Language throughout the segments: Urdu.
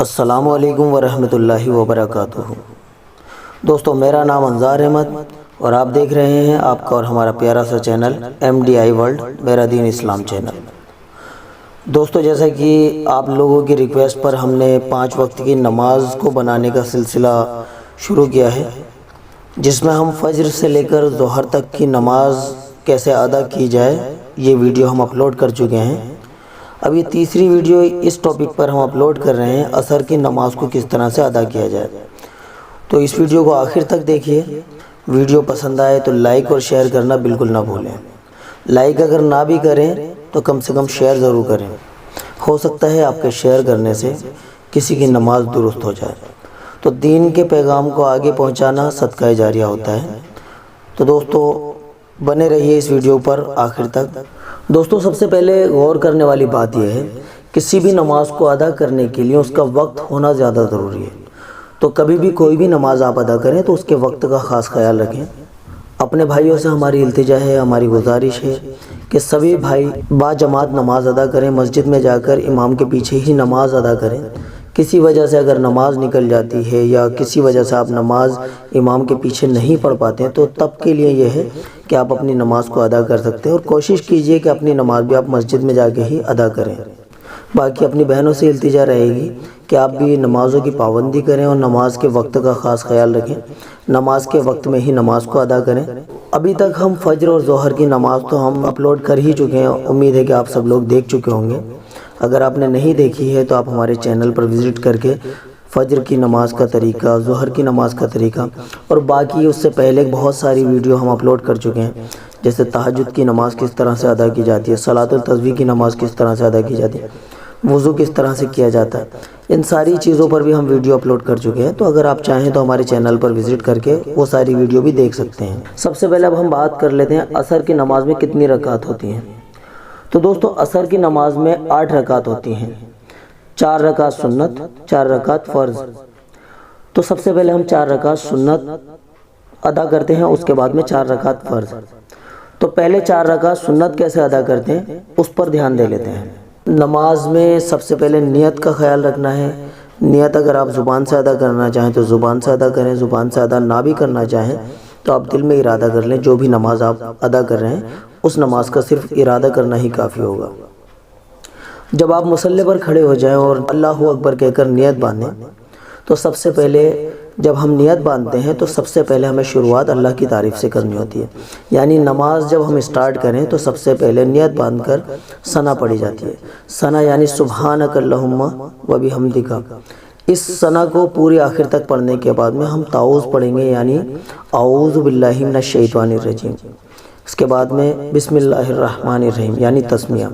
السلام علیکم ورحمۃ اللہ وبرکاتہ۔ دوستو، میرا نام انظار احمد اور آپ دیکھ رہے ہیں آپ کا اور ہمارا پیارا سا چینل MDI ورلڈ میرا دین اسلام چینل۔ دوستو، جیسا کہ آپ لوگوں کی ریکویسٹ پر ہم نے 5 وقت کی نماز کو بنانے کا سلسلہ شروع کیا ہے، جس میں ہم فجر سے لے کر ظہر تک کی نماز کیسے ادا کی جائے یہ ویڈیو ہم اپلوڈ کر چکے ہیں۔ اب یہ تیسری ویڈیو اس ٹاپک پر ہم اپلوڈ کر رہے ہیں، عصر کی نماز کو کس طرح سے ادا کیا جائے۔ تو اس ویڈیو کو آخر تک دیکھیے۔ ویڈیو پسند آئے تو لائک اور شیئر کرنا بالکل نہ بھولیں۔ لائک اگر نہ بھی کریں تو کم سے کم شیئر ضرور کریں، ہو سکتا ہے آپ کے شیئر کرنے سے کسی کی نماز درست ہو جائے۔ تو دین کے پیغام کو آگے پہنچانا صدقہ جاریہ ہوتا ہے۔ تو دوستو، بنے رہیے اس ویڈیو پر آخر تک۔ دوستو، سب سے پہلے غور کرنے والی بات یہ ہے، کسی بھی نماز کو ادا کرنے کے لیے اس کا وقت ہونا زیادہ ضروری ہے۔ تو کبھی بھی کوئی بھی نماز آپ ادا کریں تو اس کے وقت کا خاص خیال رکھیں۔ اپنے بھائیوں سے ہماری التجا ہے، ہماری گزارش ہے کہ سبھی بھائی با جماعت نماز ادا کریں، مسجد میں جا کر امام کے پیچھے ہی نماز ادا کریں۔ کسی وجہ سے اگر نماز نکل جاتی ہے یا کسی وجہ سے آپ نماز امام کے پیچھے نہیں پڑھ پاتے ہیں تو تب کے لیے یہ ہے کہ آپ اپنی نماز کو ادا کر سکتے ہیں، اور کوشش کیجئے کہ اپنی نماز بھی آپ مسجد میں جا کے ہی ادا کریں۔ باقی اپنی بہنوں سے التجا رہے گی کہ آپ بھی نمازوں کی پابندی کریں اور نماز کے وقت کا خاص خیال رکھیں، نماز کے وقت میں ہی نماز کو ادا کریں۔ ابھی تک ہم فجر اور ظہر کی نماز تو ہم اپلوڈ کر ہی چکے ہیں، امید ہے کہ آپ سب لوگ دیکھ چکے ہوں گے۔ اگر آپ نے نہیں دیکھی ہے تو آپ ہمارے چینل پر وزٹ کر کے فجر کی نماز کا طریقہ، ظہر کی نماز کا طریقہ اور باقی اس سے پہلے بہت ساری ویڈیو ہم اپلوڈ کر چکے ہیں، جیسے تہجد کی نماز کس طرح سے ادا کی جاتی ہے، صلاۃ التسبیح کی نماز کس طرح سے ادا کی جاتی ہے، وضو کس طرح سے کیا جاتا ہے، ان ساری چیزوں پر بھی ہم ویڈیو اپلوڈ کر چکے ہیں۔ تو اگر آپ چاہیں تو ہمارے چینل پر وزٹ کر کے وہ ساری ویڈیو بھی دیکھ سکتے ہیں۔ سب سے پہلے اب ہم بات کر لیتے ہیں عصر کی نماز میں کتنی رکعت ہوتی ہیں۔ تو دوستو، عصر کی نماز میں 8 رکعت ہوتی ہیں، 4 رکعت سنت، 4 رکعت فرض۔ تو سب سے پہلے ہم 4 رکعت سنت ادا کرتے ہیں، اس کے بعد میں 4 رکعت فرض۔ تو پہلے 4 رکعت سنت کیسے ادا کرتے ہیں اس پر دھیان دے لیتے ہیں۔ نماز میں سب سے پہلے نیت کا خیال رکھنا ہے۔ نیت اگر آپ زبان سے ادا کرنا چاہیں تو زبان سے ادا کریں، زبان سے ادا نہ بھی کرنا چاہیں تو آپ دل میں ارادہ کر لیں۔ جو بھی نماز آپ ادا کر رہے ہیں اس نماز کا صرف ارادہ کرنا ہی کافی ہوگا۔ جب آپ مصلی پر کھڑے ہو جائیں اور اللہ اکبر کہہ کر نیت باندھیں تو سب سے پہلے جب ہم نیت باندھتے ہیں تو سب سے پہلے ہمیں شروعات اللہ کی تعریف سے کرنی ہوتی ہے۔ یعنی نماز جب ہم اسٹارٹ کریں تو سب سے پہلے نیت باندھ کر ثنا پڑھی جاتی ہے۔ ثنا یعنی سبحانک اللہم و بحمدک۔ اس ثنا کو پوری آخر تک پڑھنے کے بعد میں ہم تعوذ پڑھیں گے، یعنی اعوذ باللہ من الشیطان الرجیم۔ اس کے بعد میں بسم اللہ الرحمن الرحیم یعنی تسمیہ۔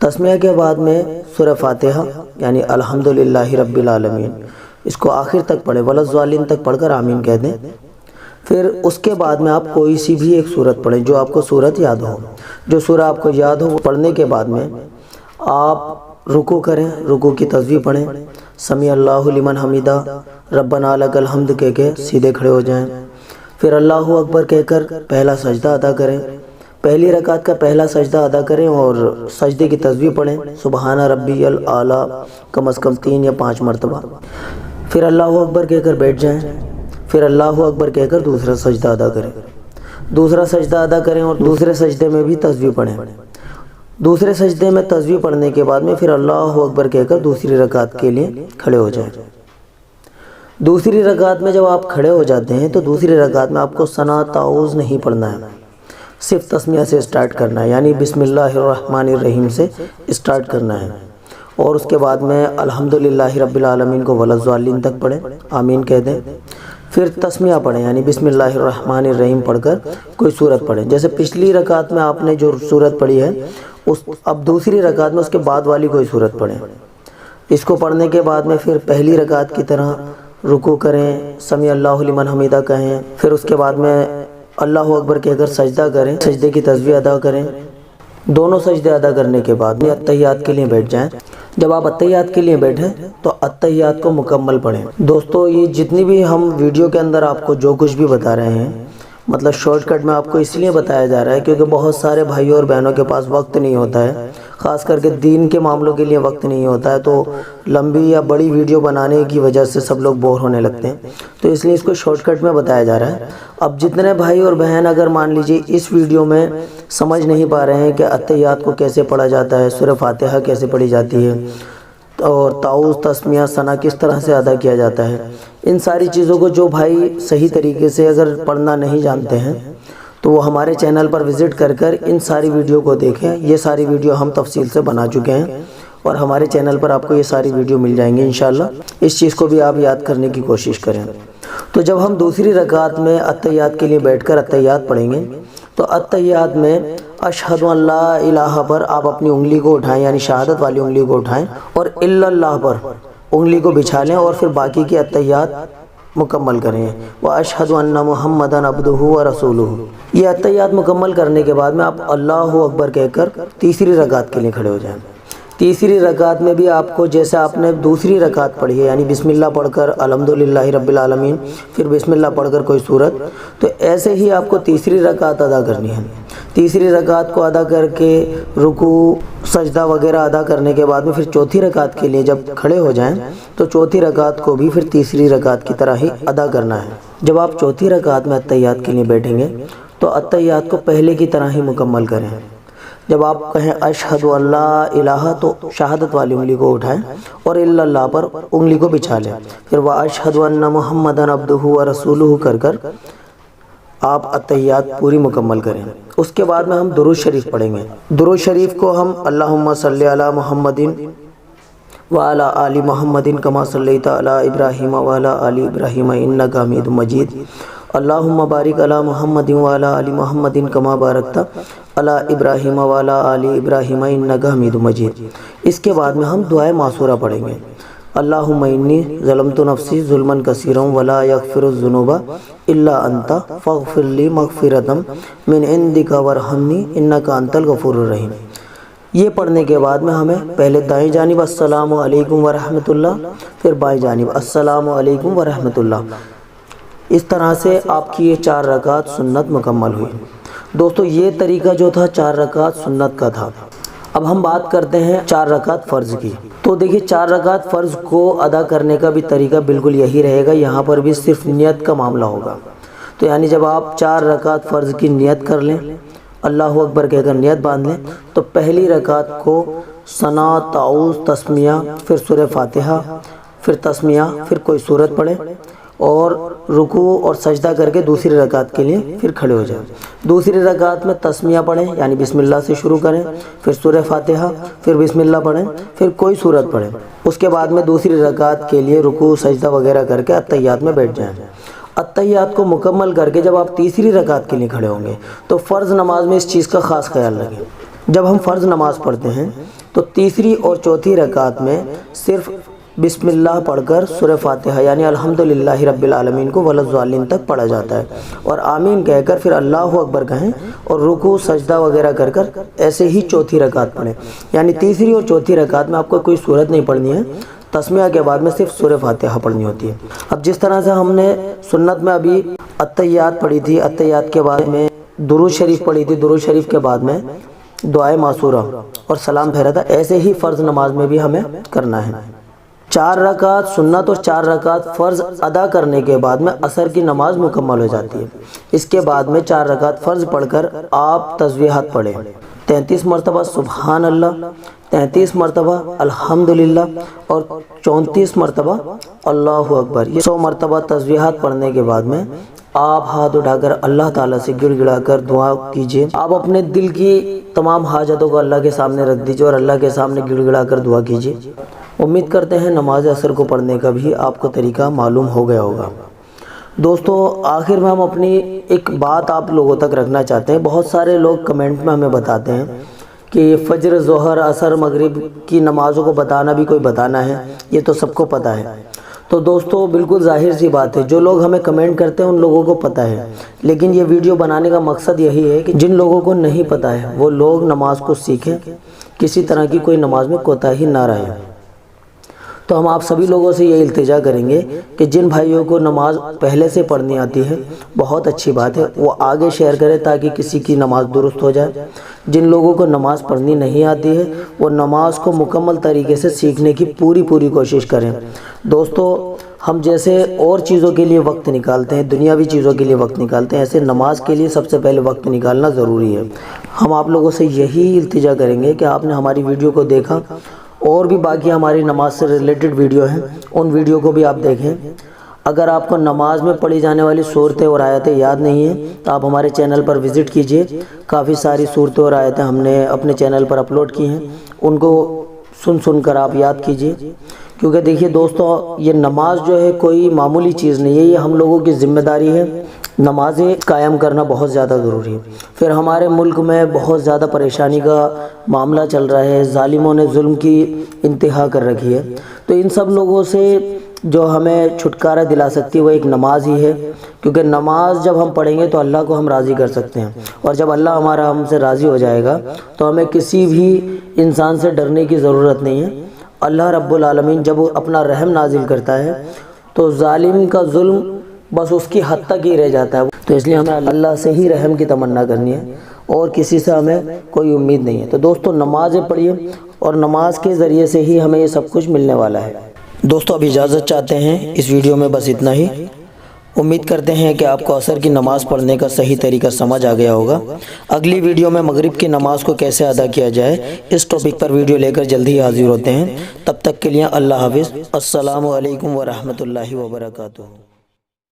تسمیہ کے بعد میں سورہ فاتحہ یعنی الحمدللہ رب العالمین، اس کو آخر تک پڑھیں، وَلَضَّالِّينَ تک پڑھ کر آمین کہہ دیں۔ پھر اس کے بعد میں آپ کوئی سی بھی ایک سورت پڑھیں جو آپ کو سورت یاد ہو، جو سورہ آپ کو یاد ہو۔ پڑھنے کے بعد میں آپ رکوع کریں، رکوع کی تسبیح پڑھیں، سمیع اللہ لمن حمیدہ، ربنا لک الحمد کہہ کے سیدھے کھڑے ہو جائیں۔ پھر اللہ اکبر کہہ کر پہلا سجدہ ادا کریں، پہلی رکعت کا پہلا سجدہ ادا کریں اور سجدے کی تسبیح پڑھیں، سبحان ربی الاعلیٰ کم از کم 3 یا 5 مرتبہ۔ پھر اللہ اکبر کہہ کر بیٹھ جائیں، پھر اللہ اکبر کہہ کر دوسرا سجدہ ادا کریں، دوسرا سجدہ ادا کریں اور دوسرے سجدے میں بھی تسبیح پڑھیں۔ دوسرے سجدے میں تسبیح پڑھنے کے بعد میں پھر اللہ اکبر کہہ کر دوسری رکعت کے لیے کھڑے ہو جائیں۔ دوسری رکعت میں جب آپ کھڑے ہو جاتے ہیں تو دوسری رکعت میں آپ کو ثنا تعوذ نہیں پڑھنا ہے، صرف تسمیہ سے اسٹارٹ کرنا ہے، یعنی بسم اللہ الرحمن الرحیم سے اسٹارٹ کرنا ہے، اور اس کے بعد میں الحمدللہ رب العالمین کو وَلَضَّالِّينَ تک پڑھیں، آمین کہہ دیں۔ پھر تسمیہ پڑھیں، یعنی بسم اللہ الرحمن الرحیم پڑھ کر کوئی سورت پڑھیں۔ جیسے پچھلی رکعت میں آپ نے جو سورت پڑھی ہے اب دوسری رکعت میں اس کے بعد والی کوئی سورت پڑھیں۔ اس کو پڑھنے کے بعد میں پھر پہلی رکعت کی طرح رکوع کریں، سمیع اللہ لمن حمیدہ کہیں، پھر اس کے بعد میں اللہ اکبر کہہ کر سجدہ کریں، سجدے کی تسبیح ادا کریں۔ دونوں سجدے ادا کرنے کے بعد میں اتحیات کے لیے بیٹھ جائیں۔ جب آپ اتحیات کے لیے بیٹھیں تو اتحیات کو مکمل پڑھیں۔ دوستو، یہ جتنی بھی ہم ویڈیو کے اندر آپ کو جو کچھ بھی بتا رہے ہیں، مطلب شارٹ کٹ میں آپ کو اس لیے بتایا جا رہا ہے کیونکہ بہت سارے بھائیوں اور بہنوں کے پاس وقت نہیں ہوتا ہے، خاص کر کے دین کے معاملوں کے لیے وقت نہیں ہوتا ہے، تو لمبی یا بڑی ویڈیو بنانے کی وجہ سے سب لوگ بور ہونے لگتے ہیں، تو اس لیے اس کو شارٹ کٹ میں بتایا جا رہا ہے۔ اب جتنے بھائی اور بہن اگر مان لیجیے اس ویڈیو میں سمجھ نہیں پا رہے ہیں کہ اتحیات کو کیسے پڑھا جاتا ہے، سورہ فاتحہ کیسے پڑھی جاتی ہے، اور تعوذ، تسمیہ، ثنا کس طرح سے ادا کیا جاتا ہے، ان ساری چیزوں کو جو بھائی صحیح طریقے سے اگر پڑھنا نہیں جانتے ہیں تو وہ ہمارے چینل پر وزٹ کر کر ان ساری ویڈیو کو دیکھیں۔ یہ ساری ویڈیو ہم تفصیل سے بنا چکے ہیں اور ہمارے چینل پر آپ کو یہ ساری ویڈیو مل جائیں گے انشاءاللہ۔ اس چیز کو بھی آپ یاد کرنے کی کوشش کریں۔ تو جب ہم دوسری رکعت میں اتحیات کے لیے بیٹھ کر اتحیات پڑھیں گے تو اتحیات میں اشہد ان لا الہ پر آپ اپنی انگلی کو اٹھائیں، یعنی شہادت والی انگلی کو اٹھائیں، اور الا اللہ پر انگلی کو بچھا لیں اور پھر باقی کی اتحیات مکمل کریں۔ وَأَشْهَدُ أَنَّ مُحَمَّدًا عَبْدُهُ وَرَسُولُهُ، یہ اتحیات مکمل کرنے کے بعد میں آپ اللہ اکبر کہہ کر تیسری رکعت کے لیے کھڑے ہو جائیں۔ تیسری رکعت میں بھی آپ کو جیسے آپ نے دوسری رکعت پڑھی ہے، یعنی بسم اللہ پڑھ کر الحمدللہ رب العالمین، پھر بسم اللہ پڑھ کر کوئی سورت، تو ایسے ہی آپ کو تیسری رکعت ادا کرنی ہے۔ تیسری رکعت کو ادا کر کے رکوع، سجدہ وغیرہ ادا کرنے کے بعد میں پھر چوتھی رکعت کے لیے جب کھڑے ہو جائیں تو چوتھی رکعت کو بھی پھر تیسری رکعت کی طرح ہی ادا کرنا ہے۔ جب آپ چوتھی رکعت میں اتحیات کے لیے بیٹھیں گے تو اتحیات کو پہلے کی طرح ہی مکمل کریں۔ جب آپ کہیں اشہد ان لا الہ تو شہادت والی انگلی کو اٹھائیں اور الا اللہ پر انگلی کو بچھا لیں، پھر واشہد ان محمدًا عبدہ ورسولہ کر کر آپ اتحیات پوری مکمل کریں۔ اس کے بعد میں ہم درود شریف پڑھیں گے۔ درود شریف کو ہم اللہم صلی علی محمد وعلی آل محمد کما صلیت علی ابراہیم وعلی آل ابراہیم انک حمید مجید، اللہم بارک علی محمد وعلی آل محمد کما بارکت علی ابراہیم وعلی آل ابراہیم انک حمید مجید۔ اس کے بعد میں ہم دعائے معصورہ پڑھیں گے۔ اللہم انی ظلمت نفسی ظلما کثیرا ولا یغفر الذنوب الا انت فاغفر لی مغفرۃ من عندک وارحمنی انک انت الغفور الرحیم۔ یہ پڑھنے کے بعد میں ہمیں پہلے دائیں جانب السلام علیکم ورحمۃ اللہ، پھر بائیں جانب السلام علیکم ورحمۃ اللہ۔ اس طرح سے آپ کی یہ 4 رکعت سنت مکمل ہوئی۔ دوستو یہ طریقہ جو تھا 4 رکعت سنت کا تھا۔ اب ہم بات کرتے ہیں 4 رکعت فرض کی۔ تو دیکھیے 4 رکعت فرض کو ادا کرنے کا بھی طریقہ بالکل یہی رہے گا، یہاں پر بھی صرف نیت کا معاملہ ہوگا۔ تو یعنی جب آپ 4 رکعت فرض کی نیت کر لیں، اللہ اکبر کہہ کر نیت باندھ لیں، تو پہلی رکعت کو ثنا، تعوذ، تسمیہ، پھر سورہ فاتحہ، پھر تسمیہ، پھر کوئی سورت پڑھیں اور رکوع اور سجدہ کر کے دوسری رکعت کے لیے پھر کھڑے ہو جائیں۔ دوسری رکعت میں تسمیہ پڑھیں، یعنی بسم اللہ سے شروع کریں، پھر سورہ فاتحہ، پھر بسم اللہ پڑھیں، پھر کوئی سورت پڑھیں۔ اس کے بعد میں دوسری رکعت کے لیے رکوع، سجدہ وغیرہ کر کے اتحیات میں بیٹھ جائیں۔ اتحیات کو مکمل کر کے جب آپ تیسری رکعت کے لیے کھڑے ہوں گے تو فرض نماز میں اس چیز کا خاص خیال رکھیں۔ جب ہم فرض نماز پڑھتے ہیں تو تیسری اور چوتھی رکعت میں صرف بسم اللہ پڑھ کر سورہ فاتحہ یعنی الحمدللہ رب العالمین کو وَلَضَّالِّينَ تک پڑھا جاتا ہے، اور آمین کہہ کر پھر اللہ اکبر کہیں اور رکوع، سجدہ وغیرہ کر کر ایسے ہی چوتھی رکعت پڑھیں۔ یعنی تیسری اور چوتھی رکعت میں آپ کو کوئی سورت نہیں پڑھنی ہے، تسمیہ کے بعد میں صرف سورہ فاتحہ پڑھنی ہوتی ہے۔ اب جس طرح سے ہم نے سنت میں ابھی اتحیات پڑھی تھی، اتحیات کے بعد میں درود شریف پڑھی تھی، درود شریف کے بعد میں دعائے معصورہ اور سلام پھیرا تھا، ایسے ہی فرض نماز میں بھی ہمیں کرنا ہے۔ 4 رکعت سنت اور 4 رکعت فرض ادا کرنے کے بعد میں عصر کی نماز مکمل ہو جاتی ہے۔ اس کے بعد میں 4 رکعت فرض پڑھ کر آپ تسبیحات پڑھیں، 33 مرتبہ سبحان اللہ، 33 مرتبہ الحمدللہ اور 34 مرتبہ اللہ اکبر۔ یہ 100 مرتبہ تسبیحات پڑھنے کے بعد میں آپ ہاتھ اٹھا کر اللہ تعالیٰ سے گڑ گڑا کر دعا کیجئے۔ آپ اپنے دل کی تمام حاجتوں کو اللہ کے سامنے رکھ دیجئے اور اللہ کے سامنے گڑ گڑا کر دعا کیجئے۔ امید کرتے ہیں نماز عصر کو پڑھنے کا بھی آپ کو طریقہ معلوم ہو گیا ہوگا۔ دوستو آخر میں ہم اپنی ایک بات آپ لوگوں تک رکھنا چاہتے ہیں۔ بہت سارے لوگ کمنٹ میں ہمیں بتاتے ہیں کہ فجر، ظہر، عصر، مغرب کی نمازوں کو بتانا بھی کوئی بتانا ہے، یہ تو سب کو پتہ ہے۔ تو دوستو بالکل ظاہر سی بات ہے، جو لوگ ہمیں کمنٹ کرتے ہیں ان لوگوں کو پتہ ہے، لیکن یہ ویڈیو بنانے کا مقصد یہی ہے کہ جن لوگوں کو نہیں پتہ ہے وہ لوگ نماز کو سیکھیں، کسی طرح کی کوئی نماز میں کوتاہی نہ رہے۔ تو ہم آپ سبھی لوگوں سے یہ التجا کریں گے کہ جن بھائیوں کو نماز پہلے سے پڑھنی آتی ہے بہت اچھی بات ہے، وہ آگے شیئر کریں تاکہ کسی کی نماز درست ہو جائے۔ جن لوگوں کو نماز پڑھنی نہیں آتی ہے وہ نماز کو مکمل طریقے سے سیکھنے کی پوری کوشش کریں۔ دوستو، ہم جیسے اور چیزوں کے لیے وقت نکالتے ہیں، دنیاوی چیزوں کے لیے وقت نکالتے ہیں، ایسے نماز کے لیے سب سے پہلے وقت نکالنا ضروری ہے۔ ہم آپ لوگوں سے یہی التجا کریں گے کہ آپ نے ہماری ویڈیو کو دیکھا، اور بھی باقی ہماری نماز سے ریلیٹڈ ویڈیو ہیں، ان ویڈیو کو بھی آپ دیکھیں۔ اگر آپ کو نماز میں پڑھی جانے والی صورتیں اور آیتیں یاد نہیں ہیں تو آپ ہمارے چینل پر وزٹ کیجئے، کافی ساری صورتیں اور آیتیں ہم نے اپنے چینل پر اپلوڈ کی ہیں، ان کو سن کر آپ یاد کیجئے۔ کیونکہ دیکھیے دوستو، یہ نماز جو ہے کوئی معمولی چیز نہیں ہے، یہ ہم لوگوں کی ذمہ داری ہے۔ نمازیں قائم کرنا بہت زیادہ ضروری ہے۔ پھر ہمارے ملک میں بہت زیادہ پریشانی کا معاملہ چل رہا ہے، ظالموں نے ظلم کی انتہا کر رکھی ہے، تو ان سب لوگوں سے جو ہمیں چھٹکارا دلا سکتی ہے وہ ایک نماز ہی ہے۔ کیونکہ نماز جب ہم پڑھیں گے تو اللہ کو ہم راضی کر سکتے ہیں، اور جب اللہ ہم سے راضی ہو جائے گا تو ہمیں کسی بھی انسان سے ڈرنے کی ضرورت نہیں ہے۔ اللہ رب العالمین جب وہ اپنا رحم نازل کرتا ہے تو ظالم کا ظلم بس اس کی حد تک ہی رہ جاتا ہے، تو اس لیے ہمیں اللہ سے ہی رحم کی تمنا کرنی ہے، اور کسی سے ہمیں کوئی امید نہیں ہے۔ تو دوستو، نمازیں پڑھیے، اور نماز کے ذریعے سے ہی ہمیں یہ سب کچھ ملنے والا ہے۔ دوستو، اب اجازت چاہتے ہیں، اس ویڈیو میں بس اتنا ہی۔ امید کرتے ہیں کہ آپ کو عصر کی نماز پڑھنے کا صحیح طریقہ سمجھ آ گیا ہوگا۔ اگلی ویڈیو میں مغرب کی نماز کو کیسے ادا کیا جائے، اس ٹاپک پر ویڈیو لے کر جلدی ہی حاضر ہوتے ہیں۔ تب تک کے لیے اللہ حافظ۔ السلام علیکم ورحمۃ اللہ وبرکاتہ۔